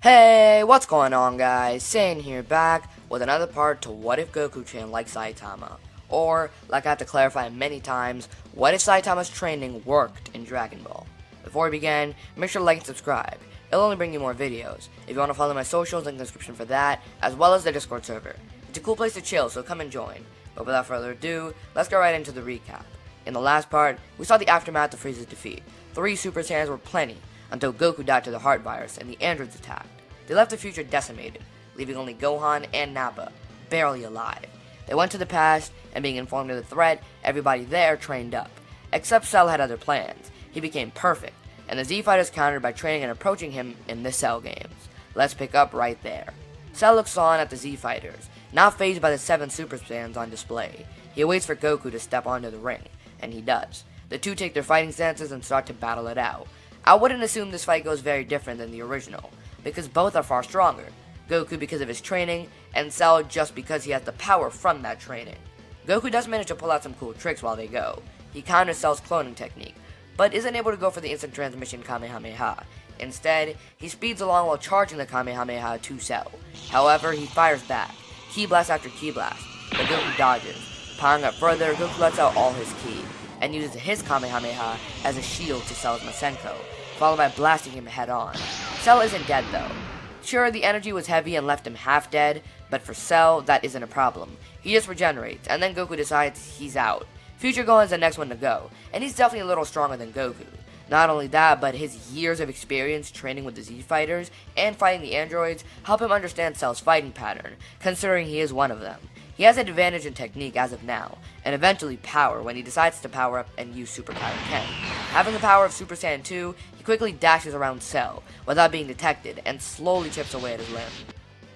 Hey, what's going on, guys? Saiyan here, back with another part to What If Goku trained like Saitama? Or, like I have to clarify many times, what if Saitama's training worked in Dragon Ball? Before we begin, make sure to like and subscribe. It'll only bring you more videos. If you want to follow my socials, link in the description for that, as well as the Discord server. It's a cool place to chill, so come and join. But without further ado, let's get right into the recap. In the last part, we saw the aftermath of Frieza's defeat. 3 Super Saiyans were plenty, until Goku died to the heart virus and the androids attacked. They left the future decimated, leaving only Gohan and Nappa, barely alive. They went to the past, and being informed of the threat, everybody there trained up. Except Cell had other plans. He became perfect, and the Z-Fighters countered by training and approaching him in the Cell games. Let's pick up right there. Cell looks on at the Z-Fighters, not fazed by the 7 Super Saiyans on display. He waits for Goku to step onto the ring, and he does. The two take their fighting stances and start to battle it out. I wouldn't assume this fight goes very different than the original, because both are far stronger. Goku because of his training, and Cell just because he has the power from that training. Goku does manage to pull out some cool tricks while they go. He counters Cell's cloning technique, but isn't able to go for the instant transmission Kamehameha. Instead, he speeds along while charging the Kamehameha to Cell. However, he fires back, Ki Blast after Ki Blast, but Goku dodges. Powering up further, Goku lets out all his Ki, and uses his Kamehameha as a shield to Cell's Masenko, followed by blasting him head on. Cell isn't dead though. Sure, the energy was heavy and left him half dead, but for Cell, that isn't a problem. He just regenerates, and then Goku decides he's out. Future Gohan's the next one to go, and he's definitely a little stronger than Goku. Not only that, but his years of experience training with the Z-Fighters and fighting the androids help him understand Cell's fighting pattern, considering he is one of them. He has an advantage in technique as of now, and eventually power when he decides to power up and use Super Kaioken. Having the power of Super Saiyan 2, he quickly dashes around Cell without being detected and slowly chips away at his limb.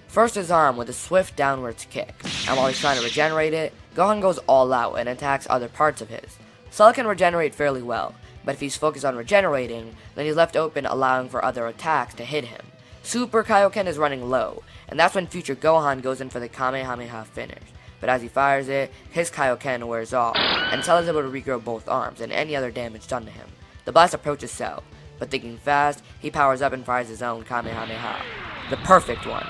First his arm with a swift downwards kick, and while he's trying to regenerate it, Gohan goes all out and attacks other parts of his. Cell can regenerate fairly well, but if he's focused on regenerating, then he's left open allowing for other attacks to hit him. Super Kaioken is running low, and that's when future Gohan goes in for the Kamehameha finish. But as he fires it, his Kaioken wears off, and Cell is able to regrow both arms and any other damage done to him. The blast approaches Cell, but thinking fast, he powers up and fires his own Kamehameha. The perfect one.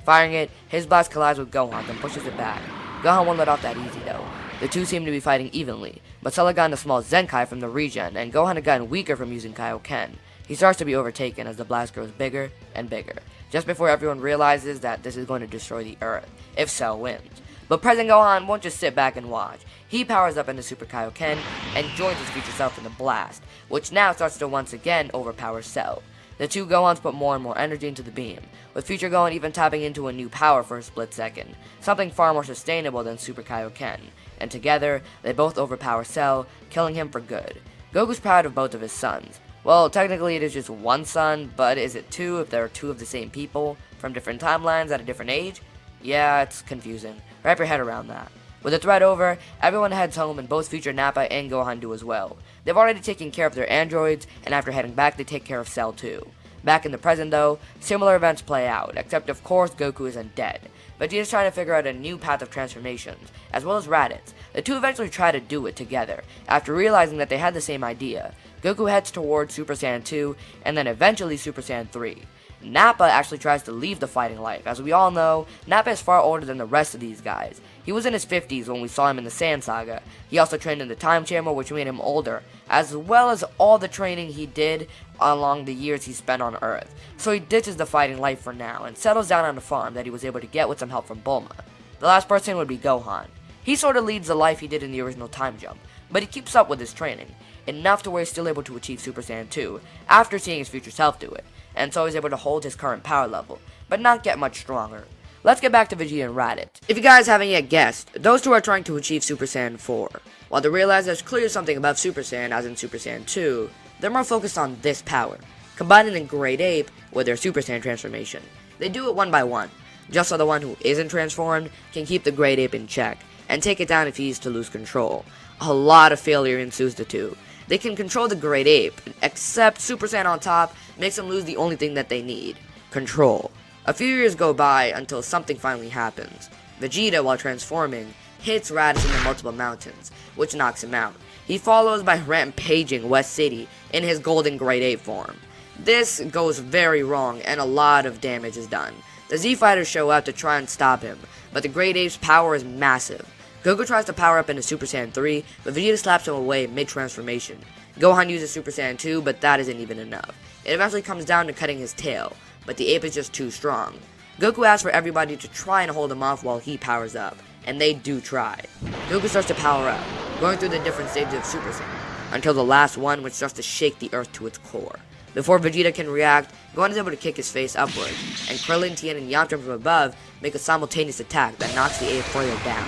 Firing it, his blast collides with Gohan's and pushes it back. Gohan won't let off that easy though. The two seem to be fighting evenly, but Cell had gotten a small Zenkai from the regen, and Gohan had gotten weaker from using Kaioken. He starts to be overtaken as the blast grows bigger and bigger, just before everyone realizes that this is going to destroy the Earth, if Cell wins. But present Gohan won't just sit back and watch. He powers up into Super Kaioken and joins his future self in the blast, which now starts to once again overpower Cell. The two Gohans put more and more energy into the beam, with future Gohan even tapping into a new power for a split second, something far more sustainable than Super Kaioken, and together, they both overpower Cell, killing him for good. Goku's proud of both of his sons. Well, technically it is just one son, but is it two if there are two of the same people, from different timelines at a different age? Yeah, it's confusing. Wrap your head around that. With the threat over, everyone heads home and both future Nappa and Gohan do as well. They've already taken care of their androids, and after heading back they take care of Cell too. Back in the present though, similar events play out, except of course Goku isn't dead. Vegeta's trying to figure out a new path of transformations, as well as Raditz. The two eventually try to do it together, after realizing that they had the same idea. Goku heads towards Super Saiyan 2, and then eventually Super Saiyan 3. Nappa actually tries to leave the fighting life. As we all know, Nappa is far older than the rest of these guys. He was in his 50s when we saw him in the Saiyan Saga. He also trained in the Time Chamber, which made him older, as well as all the training he did along the years he spent on Earth. So he ditches the fighting life for now, and settles down on a farm that he was able to get with some help from Bulma. The last person would be Gohan. He sort of leads the life he did in the original Time Jump, but he keeps up with his training, enough to where he's still able to achieve Super Saiyan 2, after seeing his future self do it, and so he's able to hold his current power level, but not get much stronger. Let's get back to Vegeta and Raditz. If you guys haven't yet guessed, those two are trying to achieve Super Saiyan 4. While they realize there's clearly something above Super Saiyan, as in Super Saiyan 2, they're more focused on this power, combining the Great Ape with their Super Saiyan transformation. They do it one by one, just so the one who isn't transformed can keep the Great Ape in check, and take it down if he's to lose control. A lot of failure ensues the two. They can control the Great Ape, except Super Saiyan on top makes them lose the only thing that they need, control. A few years go by until something finally happens. Vegeta, while transforming, hits Raditz in the multiple mountains, which knocks him out. He follows by rampaging West City in his golden Great Ape form. This goes very wrong and a lot of damage is done. The Z-Fighters show up to try and stop him, but the Great Ape's power is massive. Goku tries to power up into Super Saiyan 3, but Vegeta slaps him away mid-transformation. Gohan uses Super Saiyan 2, but that isn't even enough. It eventually comes down to cutting his tail, but the ape is just too strong. Goku asks for everybody to try and hold him off while he powers up, and they do try. Goku starts to power up, going through the different stages of Super Saiyan, until the last one, which starts to shake the earth to its core. Before Vegeta can react, Gohan is able to kick his face upward, and Krillin, Tien, and Yamcha from above make a simultaneous attack that knocks the ape further down.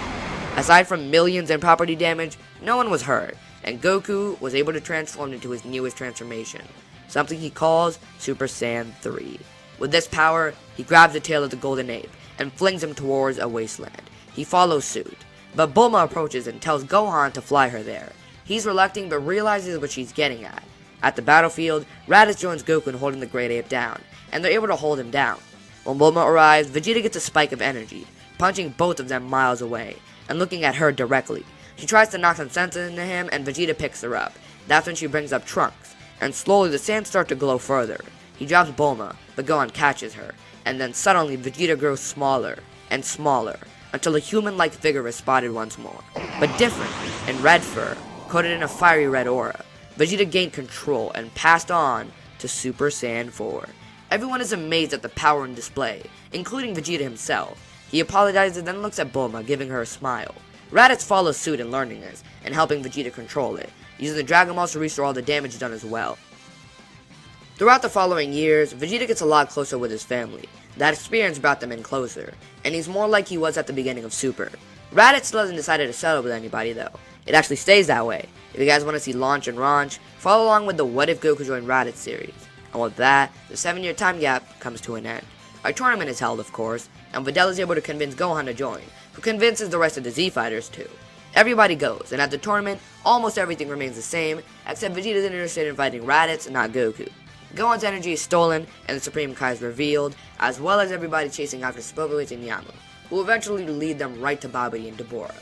Aside from millions in property damage, no one was hurt, and Goku was able to transform into his newest transformation, something he calls Super Saiyan 3. With this power, he grabs the tail of the Golden Ape and flings him towards a wasteland. He follows suit, but Bulma approaches and tells Gohan to fly her there. He's reluctant but realizes what she's getting at. At the battlefield, Raditz joins Goku in holding the Great Ape down, and they're able to hold him down. When Bulma arrives, Vegeta gets a spike of energy, punching both of them miles away, and looking at her directly. She tries to knock some sense into him, and Vegeta picks her up. That's when she brings up Trunks, and slowly the sands start to glow further. He drops Bulma, but Gohan catches her, and then suddenly Vegeta grows smaller and smaller, until a human-like figure is spotted once more, but different, in red fur, coated in a fiery red aura. Vegeta gained control and passed on to Super Saiyan 4. Everyone is amazed at the power and display, including Vegeta himself. He apologizes and then looks at Bulma, giving her a smile. Raditz follows suit in learning this, and helping Vegeta control it, using the Dragon Balls to restore all the damage done as well. Throughout the following years, Vegeta gets a lot closer with his family. That experience brought them in closer, and he's more like he was at the beginning of Super. Raditz still hasn't decided to settle with anybody though. It actually stays that way. If you guys want to see Launch and Raunch, follow along with the What If Goku Joined Raditz series. And with that, the 7-year time gap comes to an end. A tournament is held, of course, and Videl is able to convince Gohan to join, who convinces the rest of the Z-Fighters too. Everybody goes, and at the tournament, almost everything remains the same, except Vegeta is interested in fighting Raditz and not Goku. Gohan's energy is stolen, and the Supreme Kai is revealed, as well as everybody chasing after Spopovich and Yamu, who eventually lead them right to Babidi and Dabura.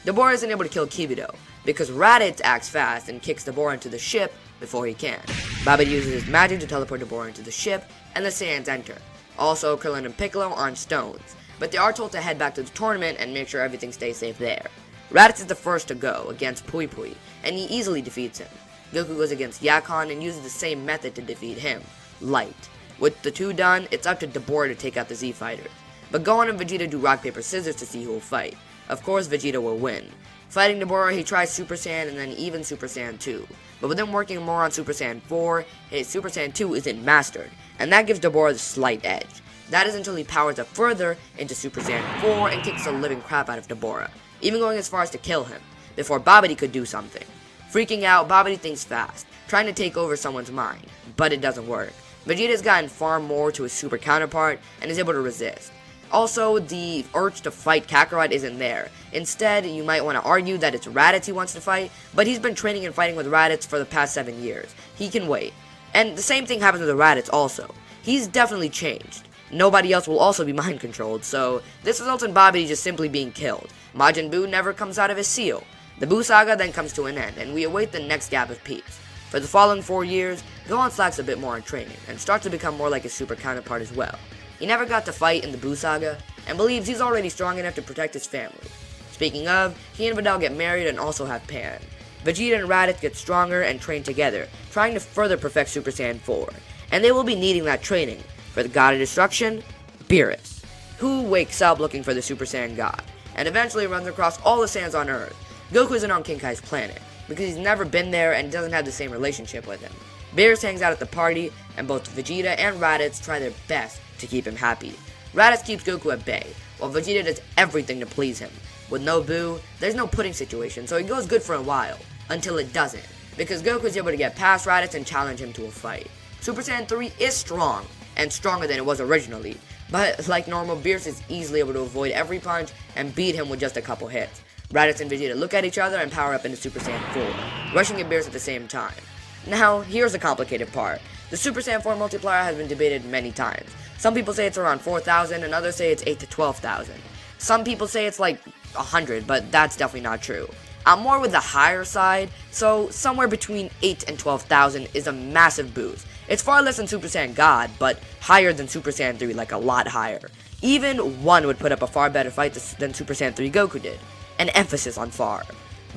Dabura isn't able to kill Kibito, because Raditz acts fast and kicks Dabura into the ship before he can. Babidi uses his magic to teleport Dabura into the ship, and the Saiyans enter. Also, Krillin and Piccolo are on stones, but they are told to head back to the tournament and make sure everything stays safe there. Raditz is the first to go against Pui Pui, and he easily defeats him. Goku goes against Yakon and uses the same method to defeat him, Light. With the two done, it's up to Dabura to take out the Z-Fighters. But Gohan and Vegeta do rock, paper, scissors to see who will fight. Of course, Vegeta will win. Fighting Dabura, he tries Super Saiyan and then even Super Saiyan 2. But with him working more on Super Saiyan 4, his Super Saiyan 2 isn't mastered, and that gives Dabura the slight edge. That is until he powers up further into Super Saiyan 4 and kicks the living crap out of Dabura, even going as far as to kill him, before Babidi could do something. Freaking out, Babidi thinks fast, trying to take over someone's mind, but it doesn't work. Vegeta has gotten far more to his super counterpart and is able to resist. Also, the urge to fight Kakarot isn't there. Instead, you might want to argue that it's Raditz he wants to fight, but he's been training and fighting with Raditz for the past 7 years. He can wait. And the same thing happens with Raditz also. He's definitely changed. Nobody else will also be mind controlled, so this results in Babidi just simply being killed. Majin Buu never comes out of his seal. The Buu Saga then comes to an end, and we await the next gap of peace. For the following 4 years, Gohan slacks a bit more in training, and starts to become more like his super counterpart as well. He never got to fight in the Buu Saga, and believes he's already strong enough to protect his family. Speaking of, he and Videl get married and also have Pan. Vegeta and Raditz get stronger and train together, trying to further perfect Super Saiyan 4, and they will be needing that training for the God of Destruction, Beerus, who wakes up looking for the Super Saiyan God, and eventually runs across all the Saiyans on Earth. Goku isn't on King Kai's planet, because he's never been there and doesn't have the same relationship with him. Beerus hangs out at the party, and both Vegeta and Raditz try their best to keep him happy. Raditz keeps Goku at bay, while Vegeta does everything to please him. With no Buu, there's no pudding situation, so it goes good for a while, until it doesn't, because Goku is able to get past Raditz and challenge him to a fight. Super Saiyan 3 is strong, and stronger than it was originally, but like normal, Beerus is easily able to avoid every punch and beat him with just a couple hits. Raditz and Vegeta look at each other and power up into Super Saiyan 4, rushing at Beerus at the same time. Now, here's the complicated part. The Super Saiyan 4 multiplier has been debated many times. Some people say it's around 4,000, and others say it's 8 to 12,000. Some people say it's like 100, but that's definitely not true. I'm more with the higher side, so somewhere between 8 and 12,000 is a massive boost, It's far less than Super Saiyan God, but higher than Super Saiyan 3, like a lot higher. Even 1 would put up a far better fight than Super Saiyan 3 Goku did. An emphasis on far.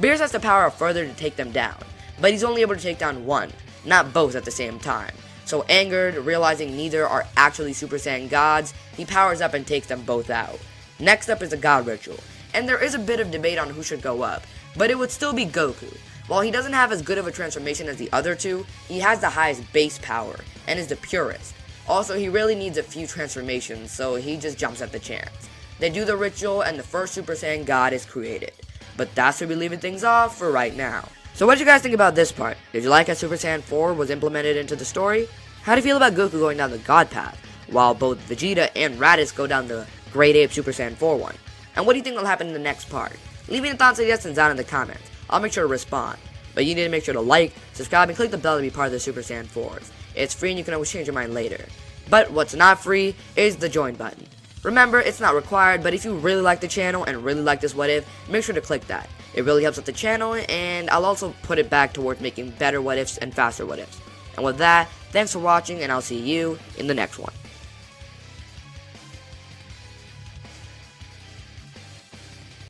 Beerus has the power of further to take them down, but he's only able to take down 1, not both at the same time. So angered, realizing neither are actually Super Saiyan Gods, he powers up and takes them both out. Next up is the God Ritual, and there is a bit of debate on who should go up, but it would still be Goku. While he doesn't have as good of a transformation as the other two, he has the highest base power, and is the purest. Also, he really needs a few transformations, so he just jumps at the chance. They do the ritual, and the first Super Saiyan God is created. But that's where we're leaving things off for right now. So what did you guys think about this part? Did you like how Super Saiyan 4 was implemented into the story? How do you feel about Goku going down the God path, while both Vegeta and Raditz go down the Great Ape Super Saiyan 4 one? And what do you think will happen in the next part? Leave me your thoughts and suggestions down in the comments. I'll make sure to respond. But you need to make sure to like, subscribe, and click the bell to be part of the Super Saiyan 4s. It's free and you can always change your mind later. But what's not free is the join button. Remember, it's not required, but if you really like the channel and really like this what if, make sure to click that. It really helps with the channel, and I'll also put it back towards making better what ifs and faster what ifs. And with that, thanks for watching, and I'll see you in the next one.